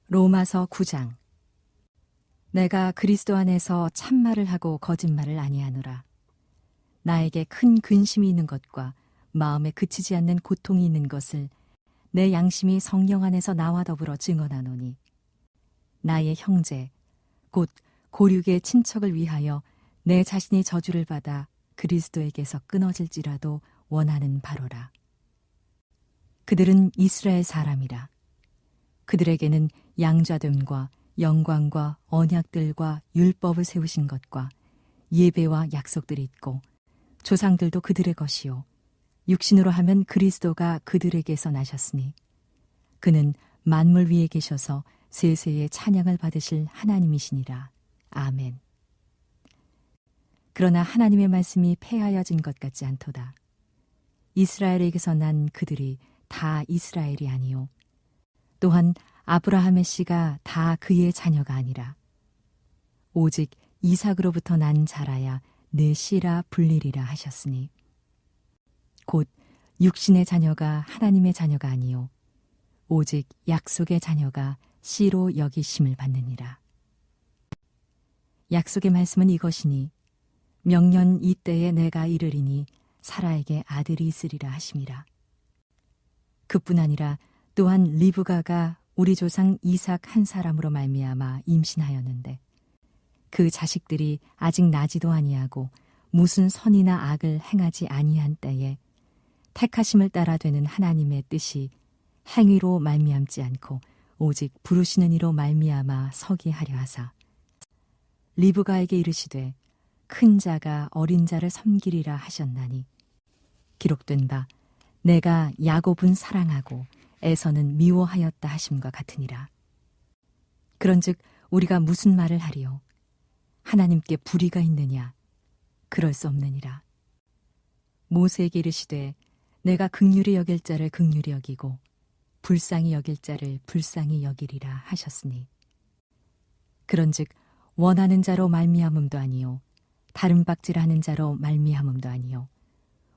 로마서 9장. 내가 그리스도 안에서 참말을 하고 거짓말을 아니하노라. 나에게 큰 근심이 있는 것과 마음에 그치지 않는 고통이 있는 것을 내 양심이 성령 안에서 나와 더불어 증언하노니, 나의 형제 곧 고륙의 친척을 위하여 내 자신이 저주를 받아 그리스도에게서 끊어질지라도 원하는 바로라. 그들은 이스라엘 사람이라. 그들에게는 양자됨과 영광과 언약들과 율법을 세우신 것과 예배와 약속들이 있고, 조상들도 그들의 것이요 육신으로 하면 그리스도가 그들에게서 나셨으니, 그는 만물 위에 계셔서 세세의 찬양을 받으실 하나님이시니라. 아멘. 그러나 하나님의 말씀이 폐하여진 것 같지 않도다. 이스라엘에게서 난 그들이 다 이스라엘이 아니요 또한 아브라함의 씨가 다 그의 자녀가 아니라 오직 이삭으로부터 난 자라야 내 씨라 불리리라 하셨으니, 곧 육신의 자녀가 하나님의 자녀가 아니요 오직 약속의 자녀가 씨로 여기심을 받느니라. 약속의 말씀은 이것이니, 명년 이때에 내가 이르리니 사라에게 아들이 있으리라 하심이라. 그뿐 아니라 또한 리브가가 우리 조상 이삭 한 사람으로 말미암아 임신하였는데, 그 자식들이 아직 나지도 아니하고 무슨 선이나 악을 행하지 아니한 때에 택하심을 따라 되는 하나님의 뜻이 행위로 말미암지 않고 오직 부르시는 이로 말미암아 서게 하려 하사, 리브가에게 이르시되 큰 자가 어린 자를 섬기리라 하셨나니, 기록된 바 내가 야곱은 사랑하고 에서는 미워하였다 하심과 같으니라. 그런즉 우리가 무슨 말을 하리요? 하나님께 불의가 있느냐? 그럴 수 없느니라. 모세에게 이르시되 내가 긍휼히 여길 자를 긍휼히 여기고 불쌍히 여길 자를 불쌍히 여기리라 하셨으니, 그런즉 원하는 자로 말미암음도 아니요 다른 박질하는 자로 말미암음도 아니요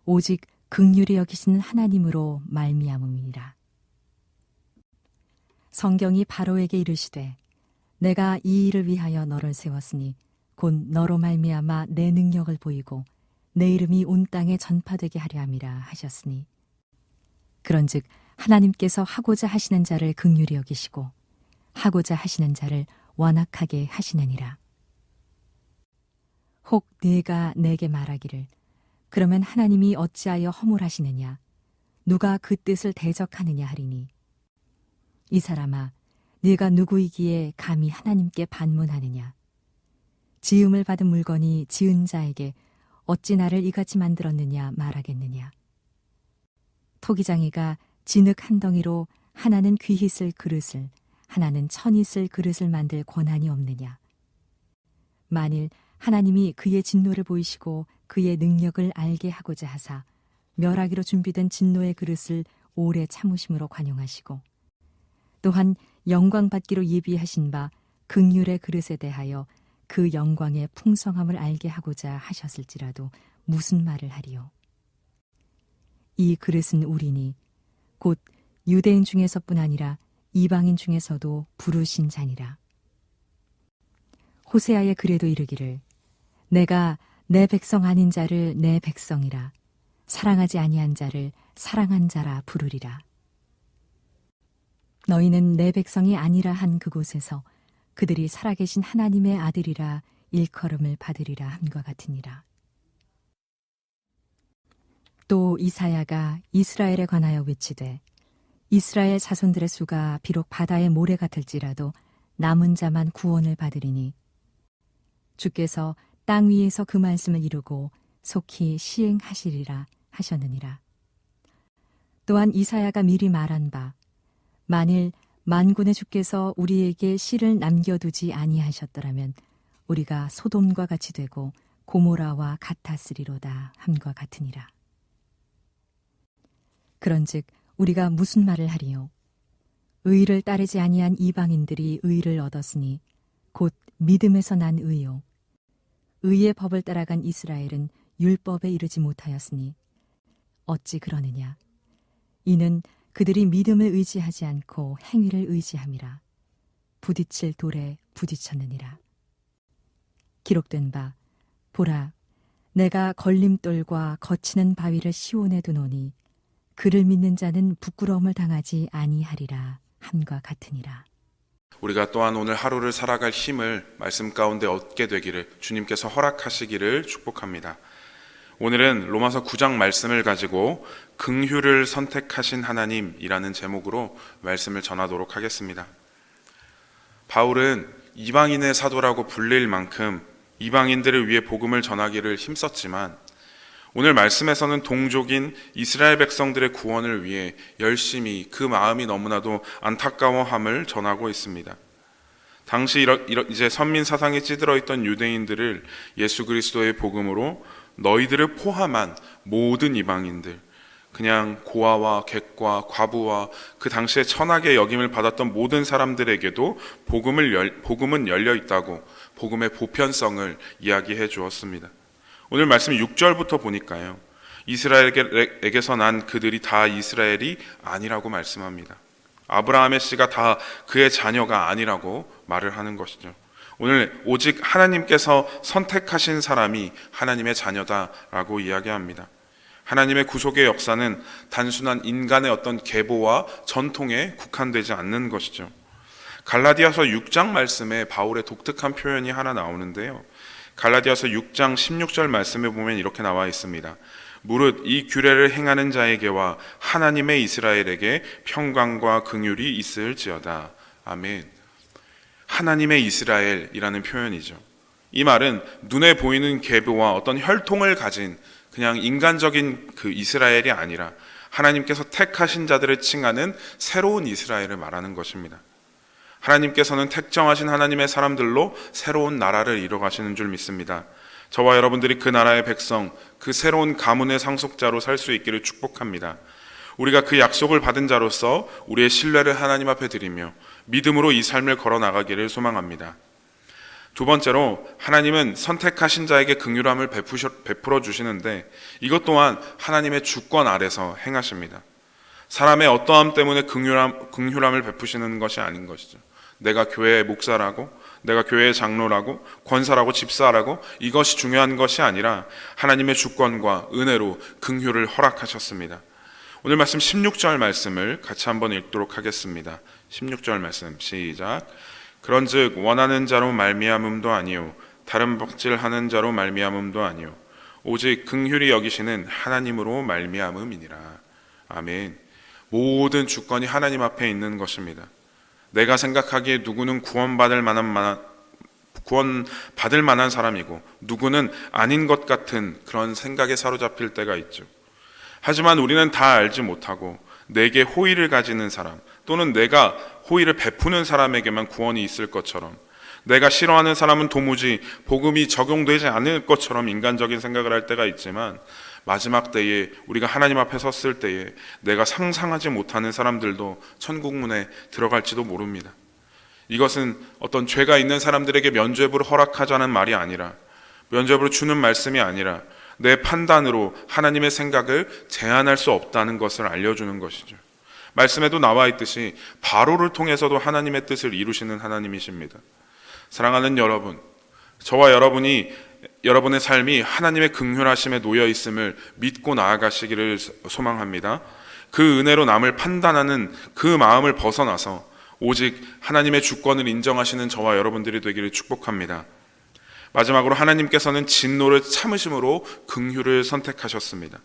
오직 긍휼히 여기시는 하나님으로 말미암음이니라. 성경이 바로에게 이르시되 내가 이 일을 위하여 너를 세웠으니 곧 너로 말미암아 내 능력을 보이고 내 이름이 온 땅에 전파되게 하려 함이라 하셨으니, 그런즉 하나님께서 하고자 하시는 자를 긍휼히 여기시고 하고자 하시는 자를 완악하게 하시느니라. 혹 네가 내게 말하기를 그러면 하나님이 어찌하여 허물하시느냐, 누가 그 뜻을 대적하느냐 하리니, 이 사람아, 네가 누구이기에 감히 하나님께 반문하느냐? 지음을 받은 물건이 지은 자에게 어찌 나를 이같이 만들었느냐 말하겠느냐? 토기장이가 진흙 한 덩이로 하나는 귀히 쓸 그릇을 하나는 천히 쓸 그릇을 만들 권한이 없느냐? 만일 하나님이 그의 진노를 보이시고 그의 능력을 알게 하고자 하사 멸하기로 준비된 진노의 그릇을 오래 참으심으로 관용하시고, 또한 영광 받기로 예비하신 바 긍휼의 그릇에 대하여 그 영광의 풍성함을 알게 하고자 하셨을지라도 무슨 말을 하리요? 이 그릇은 우리니 곧 유대인 중에서뿐 아니라 이방인 중에서도 부르신 자니라. 호세아의 글에도 이르기를 내가 내 백성 아닌 자를 내 백성이라, 사랑하지 아니한 자를 사랑한 자라 부르리라. 너희는 내 백성이 아니라 한 그곳에서 그들이 살아계신 하나님의 아들이라 일컬음을 받으리라 함과 같으니라. 또 이사야가 이스라엘에 관하여 외치되 이스라엘 자손들의 수가 비록 바다의 모래 같을지라도 남은 자만 구원을 받으리니, 주께서 땅 위에서 그 말씀을 이루고 속히 시행하시리라 하셨느니라. 또한 이사야가 미리 말한 바 만일 만군의 주께서 우리에게 씨를 남겨두지 아니하셨더라면 우리가 소돔과 같이 되고 고모라와 같았으리로다 함과 같으니라. 그런즉 우리가 무슨 말을 하리요? 의를 따르지 아니한 이방인들이 의를 얻었으니 곧 믿음에서 난 의요 의의 법을 따라간 이스라엘은 율법에 이르지 못하였으니, 어찌 그러느냐? 이는 그들이 믿음을 의지하지 않고 행위를 의지함이라. 부딪힐 돌에 부딪혔느니라. 기록된 바 보라, 내가 걸림돌과 거치는 바위를 시온에 두노니 그를 믿는 자는 부끄러움을 당하지 아니하리라 함과 같으니라. 우리가 또한 오늘 하루를 살아갈 힘을 말씀 가운데 얻게 되기를 주님께서 허락하시기를 축복합니다. 오늘은 로마서 9장 말씀을 가지고 긍휼을 선택하신 하나님이라는 제목으로 말씀을 전하도록 하겠습니다. 바울은 이방인의 사도라고 불릴 만큼 이방인들을 위해 복음을 전하기를 힘썼지만 오늘 말씀에서는 동족인 이스라엘 백성들의 구원을 위해 열심히 그 마음이 너무나도 안타까워함을 전하고 있습니다. 당시 이제 선민 사상에 찌들어 있던 유대인들을 예수 그리스도의 복음으로 너희들을 포함한 모든 이방인들, 그냥 고아와 객과 과부와 그 당시에 천하게 여김을 받았던 모든 사람들에게도 복음은 열려 있다고 복음의 보편성을 이야기해 주었습니다. 오늘 말씀 6절부터 보니까요, 이스라엘에게서 난 그들이 다 이스라엘이 아니라고 말씀합니다. 아브라함의 씨가 다 그의 자녀가 아니라고 말을 하는 것이죠. 오늘 오직 하나님께서 선택하신 사람이 하나님의 자녀다라고 이야기합니다. 하나님의 구속의 역사는 단순한 인간의 어떤 계보와 전통에 국한되지 않는 것이죠. 갈라디아서 6장 말씀에 바울의 독특한 표현이 하나 나오는데요. 갈라디아서 6장 16절 말씀에 보면 이렇게 나와 있습니다. 무릇 이 규례를 행하는 자에게와 하나님의 이스라엘에게 평강과 긍휼이 있을지어다. 아멘. 하나님의 이스라엘이라는 표현이죠. 이 말은 눈에 보이는 계보와 어떤 혈통을 가진 그냥 인간적인 그 이스라엘이 아니라 하나님께서 택하신 자들을 칭하는 새로운 이스라엘을 말하는 것입니다. 하나님께서는 택정하신 하나님의 사람들로 새로운 나라를 이뤄가시는 줄 믿습니다. 저와 여러분들이 그 나라의 백성, 그 새로운 가문의 상속자로 살 수 있기를 축복합니다. 우리가 그 약속을 받은 자로서 우리의 신뢰를 하나님 앞에 드리며 믿음으로 이 삶을 걸어 나가기를 소망합니다. 두 번째로, 하나님은 선택하신 자에게 긍휼함을 베풀어 주시는데 이것 또한 하나님의 주권 아래서 행하십니다. 사람의 어떠함 때문에 긍휼함을 베푸시는 것이 아닌 것이죠. 내가 교회의 목사라고, 내가 교회의 장로라고, 권사라고, 집사라고 이것이 중요한 것이 아니라 하나님의 주권과 은혜로 긍휼을 허락하셨습니다. 오늘 말씀 16절 말씀을 같이 한번 읽도록 하겠습니다. 16절 말씀 시작. 그런즉 원하는 자로 말미암음도 아니요 다른 박질하는 자로 말미암음도 아니요 오직 긍휼히 여기시는 하나님으로 말미암음이니라. 아멘. 모든 주권이 하나님 앞에 있는 것입니다. 내가 생각하기에 누구는 구원받을 만한 사람이고 누구는 아닌 것 같은 그런 생각에 사로잡힐 때가 있죠. 하지만 우리는 다 알지 못하고 내게 호의를 가지는 사람 또는 내가 호의를 베푸는 사람에게만 구원이 있을 것처럼, 내가 싫어하는 사람은 도무지 복음이 적용되지 않을 것처럼 인간적인 생각을 할 때가 있지만 마지막 때에 우리가 하나님 앞에 섰을 때에 내가 상상하지 못하는 사람들도 천국문에 들어갈지도 모릅니다. 이것은 어떤 죄가 있는 사람들에게 면죄부를 허락하자는 말이 아니라, 면죄부를 주는 말씀이 아니라 내 판단으로 하나님의 생각을 제한할 수 없다는 것을 알려주는 것이죠. 말씀에도 나와 있듯이 바로를 통해서도 하나님의 뜻을 이루시는 하나님이십니다. 사랑하는 여러분, 저와 여러분이 여러분의 삶이 하나님의 긍휼하심에 놓여 있음을 믿고 나아가시기를 소망합니다. 그 은혜로 남을 판단하는 그 마음을 벗어나서 오직 하나님의 주권을 인정하시는 저와 여러분들이 되기를 축복합니다. 마지막으로 하나님께서는 진노를 참으심으로 긍휼을 선택하셨습니다.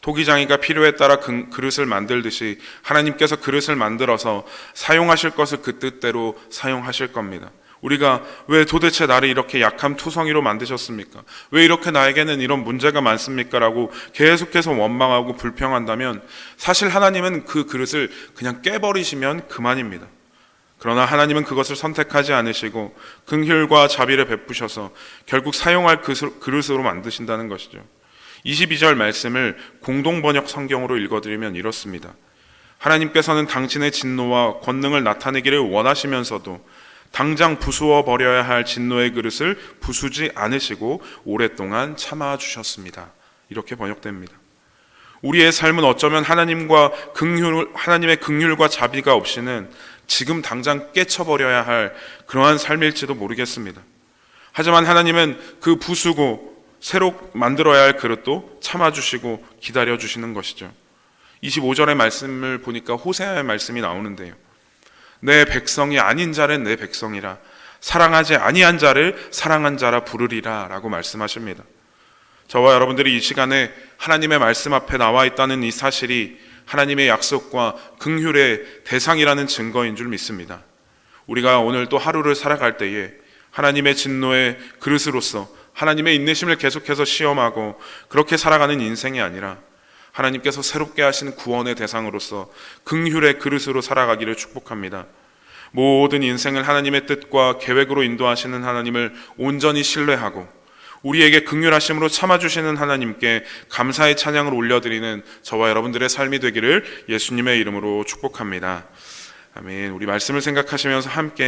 토기장이가 필요에 따라 그릇을 만들듯이 하나님께서 그릇을 만들어서 사용하실 것을 그 뜻대로 사용하실 겁니다. 우리가 왜 도대체 나를 이렇게 약한 투성이로 만드셨습니까? 왜 이렇게 나에게는 이런 문제가 많습니까? 라고 계속해서 원망하고 불평한다면 사실 하나님은 그 그릇을 그냥 깨버리시면 그만입니다. 그러나 하나님은 그것을 선택하지 않으시고 긍휼과 자비를 베푸셔서 결국 사용할 그릇으로 만드신다는 것이죠. 22절 말씀을 공동번역 성경으로 읽어드리면 이렇습니다. 하나님께서는 당신의 진노와 권능을 나타내기를 원하시면서도 당장 부수어 버려야 할 진노의 그릇을 부수지 않으시고 오랫동안 참아주셨습니다. 이렇게 번역됩니다. 우리의 삶은 어쩌면 하나님의 긍휼과 자비가 없이는 지금 당장 깨쳐버려야 할 그러한 삶일지도 모르겠습니다. 하지만 하나님은 그 부수고 새로 만들어야 할 그릇도 참아주시고 기다려주시는 것이죠. 25절의 말씀을 보니까 호세아의 말씀이 나오는데요. 내 백성이 아닌 자는 내 백성이라, 사랑하지 아니한 자를 사랑한 자라 부르리라 라고 말씀하십니다. 저와 여러분들이 이 시간에 하나님의 말씀 앞에 나와 있다는 이 사실이 하나님의 약속과 긍휼의 대상이라는 증거인 줄 믿습니다. 우리가 오늘 또 하루를 살아갈 때에 하나님의 진노의 그릇으로서 하나님의 인내심을 계속해서 시험하고 그렇게 살아가는 인생이 아니라 하나님께서 새롭게 하신 구원의 대상으로서 긍휼의 그릇으로 살아가기를 축복합니다. 모든 인생을 하나님의 뜻과 계획으로 인도하시는 하나님을 온전히 신뢰하고 우리에게 긍휼하심으로 참아주시는 하나님께 감사의 찬양을 올려드리는 저와 여러분들의 삶이 되기를 예수님의 이름으로 축복합니다. 아멘. 우리 말씀을 생각하시면서 함께